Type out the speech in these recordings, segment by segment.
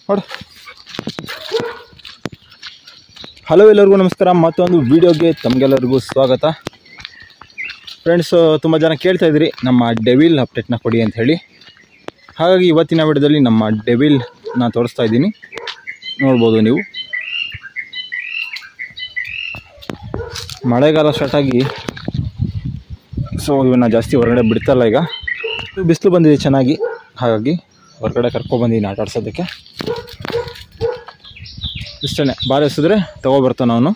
ಹೊಡು. Hello, ಎಲ್ಲರಿಗೂ ನಮಸ್ಕಾರ. ಮತ್ತೊಂದು ವಿಡಿಯೋಗೆ ತಮಗೆಲ್ಲರಿಗೂ ಸ್ವಾಗತ. ಫ್ರೆಂಡ್ಸ್, ತುಂಬ ಜನ ಕೇಳ್ತಾ ಇದ್ರಿ ನಮ್ಮ ಡೆವಿಲ್ ಅಪ್ಡೇಟ್ನ ಕೊಡಿ ಅಂತ ಹೇಳಿ. ಹಾಗಾಗಿ ಇವತ್ತಿನ ವಿಡಿಯೋದಲ್ಲಿ ನಮ್ಮ ಡೆವಿಲ್ನ ತೋರಿಸ್ತಾ ಇದ್ದೀನಿ. ನೋಡ್ಬೋದು ನೀವು. ಮಳೆಗಾಲ ಸ್ಟಾರ್ಟಾಗಿ ಸೊ ಇವನ್ನ ಜಾಸ್ತಿ ಹೊರಗಡೆ ಬಿಡ್ತಾರಲ್ಲ. ಈಗ ಬಿಸಿಲು ಬಂದಿದೆ ಚೆನ್ನಾಗಿ, ಹಾಗಾಗಿ ಹೊರಗಡೆ ಕರ್ಕೊಬಂದಿದ್ದೀನಿ ಆಟ ಆಡ್ಸೋದಕ್ಕೆ. ಇಷ್ಟೇ, ಬಾರಿ ಎಸಿದ್ರೆ ತೊಗೊಬರ್ತಾನೆ ಅವನು.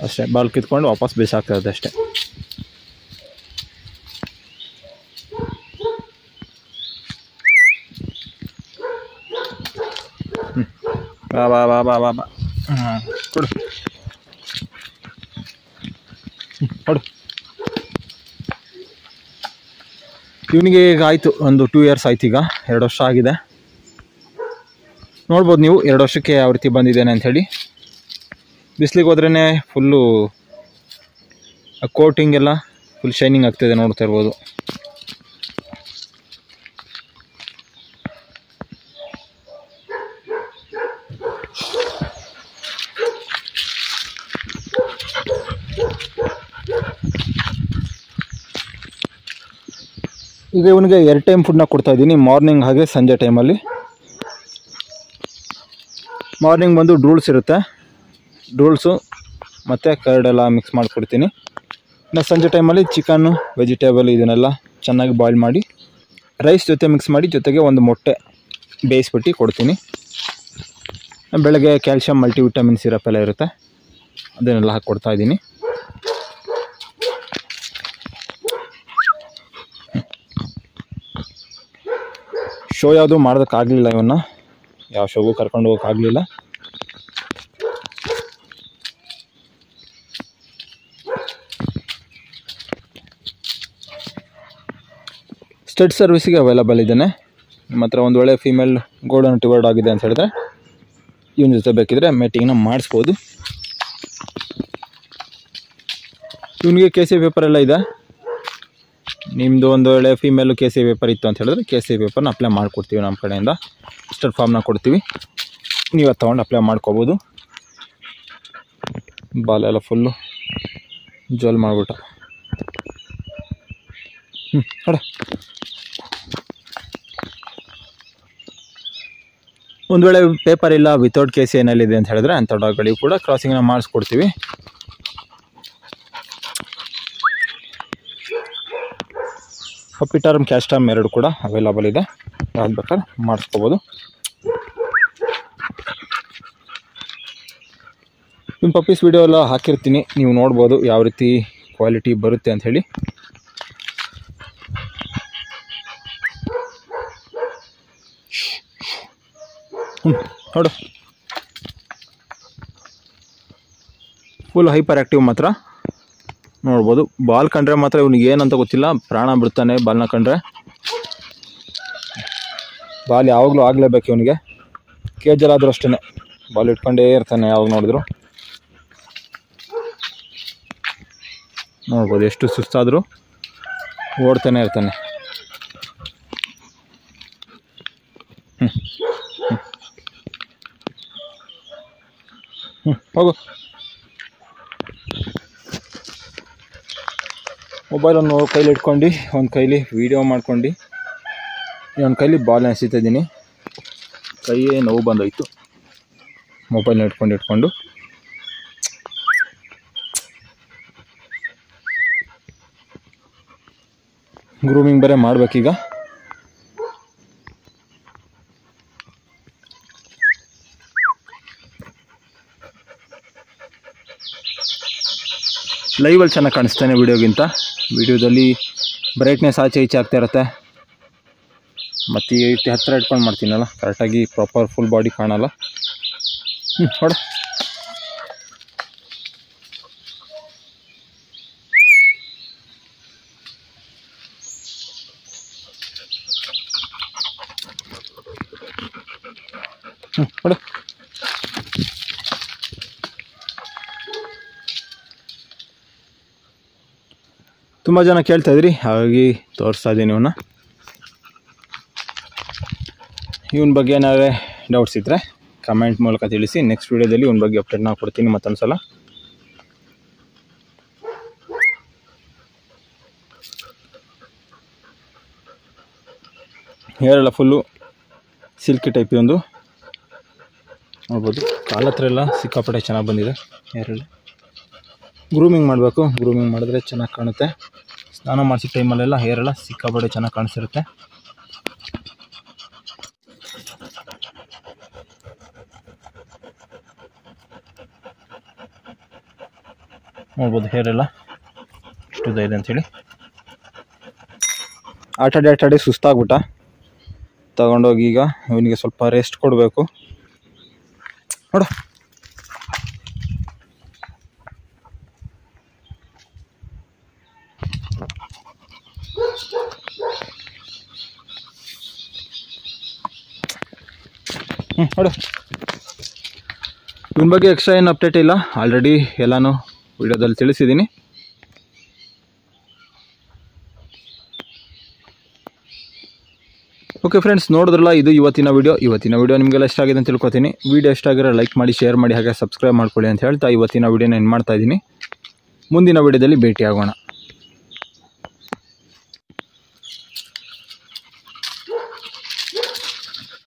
ಅಷ್ಟೇ, ಬಾಲ್ ಕಿತ್ಕೊಂಡು ವಾಪಸ್ ಬೇಸಾಗ್ತದೆ ಅಷ್ಟೇ. ಬಾ ಬಾ ಬಾ ಬಾ ಬಾ ಬಾ ಹಾಂ, ಕೊಡು ಕೊಡು. ಇವನಿಗೆ ಈಗ ಆಯಿತು, ಒಂದು 2 ಇಯರ್ಸ್ ಆಯ್ತು. ಈಗ 2 ವರ್ಷ ಆಗಿದೆ. ನೋಡ್ಬೋದು ನೀವು 2 ವರ್ಷಕ್ಕೆ ಯಾವ ರೀತಿ ಬಂದಿದ್ದೇನೆ ಅಂಥೇಳಿ. ಬಿಸಿಲಿಗೆ ಹೋದ್ರೇ ಫುಲ್ಲು ಕೋಟಿಂಗ್ ಎಲ್ಲ ಫುಲ್ ಶೈನಿಂಗ್ ಆಗ್ತಾಯಿದೆ, ನೋಡ್ತಾ ಇರ್ಬೋದು. ಈಗ ಇವನಿಗೆ 2 ಟೈಮ್ ಫುಡ್ನ ಕೊಡ್ತಾಯಿದ್ದೀನಿ, ಮಾರ್ನಿಂಗ್ ಹಾಗೆ ಸಂಜೆ ಟೈಮಲ್ಲಿ. ಮಾರ್ನಿಂಗ್ ಬಂದು ಡ್ರೂಲ್ಸ್ ಇರುತ್ತೆ, ಡ್ರೂಲ್ಸು ಮತ್ತು ಕರ್ಡೆಲ್ಲ ಮಿಕ್ಸ್ ಮಾಡಿಕೊಡ್ತೀನಿ. ಇನ್ನು ಸಂಜೆ ಟೈಮಲ್ಲಿ ಚಿಕನ್ನು, ವೆಜಿಟೇಬಲ್ ಇದನ್ನೆಲ್ಲ ಚೆನ್ನಾಗಿ ಬಾಯ್ಲ್ ಮಾಡಿ ರೈಸ್ ಜೊತೆ ಮಿಕ್ಸ್ ಮಾಡಿ, ಜೊತೆಗೆ ಒಂದು ಮೊಟ್ಟೆ ಬೇಯಿಸ್ಬಿಟ್ಟು ಕೊಡ್ತೀನಿ. ಬೆಳಗ್ಗೆ ಕ್ಯಾಲ್ಶಿಯಂ, ಮಲ್ಟಿವಿಟಮಿನ್ ಸಿರಪ್ ಎಲ್ಲ ಇರುತ್ತೆ, ಅದನ್ನೆಲ್ಲ ಹಾಕಿ ಕೊಡ್ತಾಯಿದ್ದೀನಿ. ಶೋ ಯಾವುದು ಮಾಡೋದಕ್ಕಾಗಲಿಲ್ಲ, ಇವನ್ನ ಯಾವ ಶೋಗೂ ಕರ್ಕೊಂಡು ಹೋಗೋಕ್ಕಾಗಲಿಲ್ಲ. ಸ್ಟಡ್ ಸರ್ವಿಸಿಗೆ ಅವೈಲಬಲ್ ಇದ್ದಾನೆ. ನಿಮ್ಮ ಹತ್ರ ಒಂದು ಒಳ್ಳೆ ಫೀಮೇಲ್ ಗೋಲ್ಡನ್ ರಿಟ್ರೀವರ್ ಆಗಿದೆ ಅಂತ ಹೇಳಿದ್ರೆ ಇವನ ಜೊತೆ ಬೇಕಿದ್ರೆ ಮೇಟಿಂಗ್ನ ಮಾಡಿಸ್ಬೋದು. ಇವನಿಗೆ KC ಪೇಪರ್ ಎಲ್ಲ ಇದೆ. ನಿಮ್ಮದು ಒಂದು ಒಳ್ಳೆ ಫೀಮೇಲು KC ಪೇಪರ್ ಇತ್ತು ಅಂತ ಹೇಳಿದ್ರೆ KC ಪೇಪರ್ನ ಅಪ್ಲೈ ಮಾಡಿಕೊಡ್ತೀವಿ. ನಮ್ಮ ಕಡೆಯಿಂದ ಸ್ಟಡ್ ಫಾರ್ಮ್ನ ಕೊಡ್ತೀವಿ, ನೀವು ಅದು ತೊಗೊಂಡು ಅಪ್ಲೈ ಮಾಡ್ಕೋಬೋದು. ಬಾಲೆಲ್ಲ ಫುಲ್ಲು ಜೋಲ್ ಮಾಡಿಬಿಟ್ಟ. ಹೊಡ. ಒಂದು ವೇಳೆ ಪೇಪರ್ ಇಲ್ಲ, ವಿತೌಟ್ KC ಏನೆಲ್ಲಿದೆ ಅಂತ ಹೇಳಿದ್ರೆ ಅಂಥ ಡಾಗ್ಗಳಿಗೂ ಕೂಡ ಕ್ರಾಸಿಂಗ್ನ ಮಾಡಿಸ್ಕೊಡ್ತೀವಿ. ಪಪ್ಪಿ ಟರ್ಮ್, ಕ್ಯಾಶ್ ಟರ್ಮ್ 2 ಕೂಡ ಅವೈಲಬಲ್ ಇದೆ, ಯಾವ್ದು ಬೇಕಾದ್ರೆ ಮಾಡಿಸ್ಕೋಬೋದು. ನಿಮ್ಮ ಪಪ್ಪೀಸ್ ವಿಡಿಯೋ ಎಲ್ಲ ಹಾಕಿರ್ತೀನಿ, ನೀವು ನೋಡ್ಬೋದು ಯಾವ ರೀತಿ ಕ್ವಾಲಿಟಿ ಬರುತ್ತೆ ಅಂಥೇಳಿ. ನೋಡು, ಫುಲ್ ಹೈಪರ್ ಆ್ಯಕ್ಟಿವ್ ಮಾತ್ರ. ನೋಡ್ಬೋದು, ಬಾಲ್ ಕಂಡ್ರೆ ಮಾತ್ರ ಇವನಿಗೆ ಏನಂತ ಗೊತ್ತಿಲ್ಲ, ಪ್ರಾಣ ಬಿಡ್ತಾನೆ ಬಾಲ್ನ ಕಂಡ್ರೆ. ಬಾಲ್ ಯಾವಾಗಲೂ ಆಗಲೇಬೇಕು ಇವನಿಗೆ. ಕೇಜಲ್ಲಾದರೂ ಅಷ್ಟೇ, ಬಾಲ್ ಇಟ್ಕೊಂಡೇ ಇರ್ತಾನೆ ಯಾವಾಗ ನೋಡಿದ್ರು. ನೋಡ್ಬೋದು ಎಷ್ಟು ಸುಸ್ತಾದರೂ ಓಡ್ತಾನೆ ಇರ್ತಾನೆ. ಹೋಗು. ಮೊಬೈಲನ್ನು ಕೈಲಿ ಇಟ್ಕೊಂಡು, ಒಂದು ಕೈಲಿ ವೀಡಿಯೋ ಮಾಡ್ಕೊಂಡು, ಇನ್ನೊಂದು ಕೈಲಿ ಬಾಲ್ನ ಎಸಿತಿದ್ದೀನಿ. ಕೈಯೇ ನೋವು ಬಂದೋಯ್ತು ಮೊಬೈಲ್ನ ಇಟ್ಕೊಂಡು. ಗ್ರೂಮಿಂಗ್ ಬೇರೆ ಮಾಡಬೇಕೀಗ. ಲೈವಲ್ಲಿ ಚೆನ್ನಾಗಿ ಕಾಣಿಸ್ತಾನೆ ವಿಡಿಯೋಗಿಂತ. ವಿಡಿಯೋದಲ್ಲಿ ಬ್ರೈಟ್ನೆಸ್ ಆಚೆ ಈಚೆ ಆಗ್ತಾ ಇರುತ್ತೆ, ಮತ್ತು ಈ ರೀತಿ ಹತ್ತಿರ ಇಟ್ಕೊಂಡು ಮಾಡ್ತೀನಲ್ಲ, ಕರೆಕ್ಟಾಗಿ ಪ್ರಾಪರ್ ಫುಲ್ ಬಾಡಿ ಕಾಣಲ್ಲ. ಹೊಡ. ಹೊಡ. ತುಂಬ ಜನ ಕೇಳ್ತಾಯಿದ್ರಿ, ಹಾಗಾಗಿ ತೋರಿಸ್ತಾ ಇದ್ದೀನಿ ಇವನ್ನ. ಇವನ ಬಗ್ಗೆ ಏನಾದರೆ ಡೌಟ್ಸ್ ಇದ್ದರೆ ಕಮೆಂಟ್ ಮೂಲಕ ತಿಳಿಸಿ. ನೆಕ್ಸ್ಟ್ ವೀಡಿಯೋದಲ್ಲಿ ಇವನ ಬಗ್ಗೆ ಅಪ್ಡೇಟ್ ನಾವು ಕೊಡ್ತೀನಿ ಮತ್ತೊಂದು ಸಲ. ಹೇರೆಲ್ಲ ಫುಲ್ಲು ಸಿಲ್ಕಿ ಟೈಪ್ ಒಂದು ನೋಡ್ಬೋದು. ಕಾಲ ಹತ್ರ ಎಲ್ಲ ಸಿಕ್ಕಾಪಟ್ಟೆ ಚೆನ್ನಾಗಿ ಬಂದಿದೆ ಹೇರೆಲ್ಲ. ಗ್ರೂಮಿಂಗ್ ಮಾಡಬೇಕು, ಗ್ರೂಮಿಂಗ್ ಮಾಡಿದ್ರೆ ಚೆನ್ನಾಗಿ ಕಾಣುತ್ತೆ. ಸ್ನಾನ ಮಾಡಿಸಿದ ಟೈಮಲ್ಲೆಲ್ಲ ಹೇರೆಲ್ಲ ಸಿಕ್ಕಾಪಟ್ಟೆ ಚೆನ್ನಾಗಿ ಕಾಣಿಸಿರುತ್ತೆ. ನೋಡ್ಬೋದು ಹೇರೆಲ್ಲ ಇಷ್ಟುದ ಇದೆ ಅಂಥೇಳಿ. ಆಟಾಡಿ ಸುಸ್ತಾಗ್ಬಿಟ್ಟ. ತಗೊಂಡೋಗಿ ಈಗ ಇವನಿಗೆ ಸ್ವಲ್ಪ ರೆಸ್ಟ್ ಕೊಡಬೇಕು. ನೋಡು ನೋಡು, ಇವನ ಬಗ್ಗೆ ಎಕ್ಸ್ಟ್ರಾ ಏನು ಅಪ್ಡೇಟ್ ಇಲ್ಲ, ಆಲ್ರೆಡಿ ಎಲ್ಲನೂ ವಿಡಿಯೋದಲ್ಲಿ ತಿಳಿಸಿದ್ದೀನಿ. ಓಕೆ ಫ್ರೆಂಡ್ಸ್, ನೋಡಿದ್ರಲ್ಲ, ಇದು ಇವತ್ತಿನ ವಿಡಿಯೋ ನಿಮಗೆಲ್ಲ ಇಷ್ಟ ಆಗಿದೆ ಅಂತ ತಿಳ್ಕೊತೀನಿ. ವಿಡಿಯೋ ಇಷ್ಟ ಆಗಿರೋ ಲೈಕ್ ಮಾಡಿ, ಶೇರ್ ಮಾಡಿ, ಹಾಗೆ ಸಬ್ಸ್ಕ್ರೈಬ್ ಮಾಡ್ಕೊಳ್ಳಿ ಅಂತ ಹೇಳ್ತಾ ಇವತ್ತಿನ ವಿಡಿಯೋನ ಏನು ಮಾಡ್ತಾ ಇದ್ದೀನಿ. ಮುಂದಿನ ವಿಡಿಯೋದಲ್ಲಿ ಭೇಟಿ ಆಗೋಣ.